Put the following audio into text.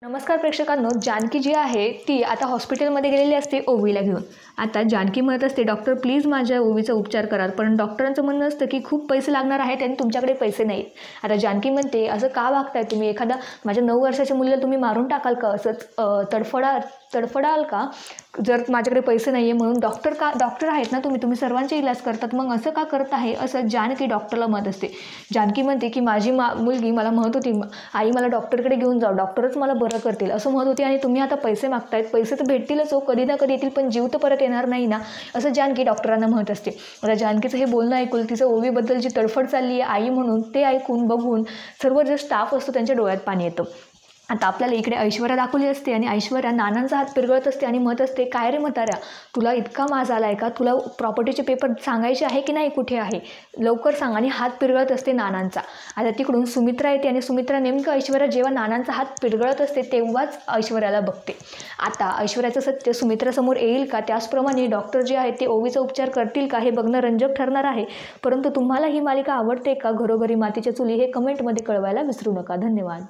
नमस्कार प्रेक्षकांनो, जानकी जी आहे ती आता हॉस्पिटलमध्ये गेलेली असते ओवीला घेऊन. आता जानकी म्हणत असते, डॉक्टर प्लीज माझ्या ओवीचा उपचार करा. पण डॉक्टरांचं म्हणणं असतं की खूप पैसे लागणार आहेत आणि तुमच्याकडे पैसे नाहीत. आता जानकी म्हणते, असं का वागताय तुम्ही? एखादा माझ्या 9 वर्षाच्या मुलीला तुम्ही मारून टाकाल का? असंच तडफडाल का जर माझ्याकडे पैसे नाही आहे म्हणून? डॉक्टर आहेत ना तुम्ही सर्वांचे इलाज करतात, मग असं का करत आहे? असं जानकी डॉक्टरला म्हणत असते. जानकी म्हणते की माझी मुलगी मला म्हणत होती, आई मला डॉक्टरकडे घेऊन जाऊ, डॉक्टरच मला बरं करतील असं म्हणत होती, आणि तुम्ही आता पैसे मागतायत. पैसे तर भेटतीलच हो, कधी ना कधी येतील, पण जीव तर परत येणार नाही ना, असं जानकी डॉक्टरांना म्हणत असते. आता जानकीचं हे बोलणं ऐकून तिचं ओवीबद्दल जी तडफड चालली आहे आई म्हणून, ते ऐकून बघून सर्व जे स्टाफ असतो त्यांच्या डोळ्यात पाणी येतं. आता आपल्याला इकडे ऐश्वर्या दाखवली असते आणि ऐश्वर्या नानांचा हात पिरगळत असते आणि म्हणत असते, काय रे म्हाताऱ्या, तुला इतका माज आला आहे का? तुला प्रॉपर्टीचे पेपर सांगायचे आहे की नाही, कुठे आहे, लवकर सांग. आणि हात पिरगळत असते नानांचा. आता तिकडून सुमित्रा येते आणि सुमित्रा नेमकं ऐश्वर्या जेव्हा नानांचा हात पिरगळत असते तेव्हाच ऐश्वर्याला बघते. आता ऐश्वर्याचं सत्य सुमित्रासमोर येईल का? त्याचप्रमाणे डॉक्टर जे आहेत ते ओवीचा उपचार करतील का? हे बघणं रंजक ठरणार आहे. परंतु तुम्हाला ही मालिका आवडते का? घरोघरी मातीच्या चुली हे कमेंटमध्ये कळवायला विसरू नका. धन्यवाद.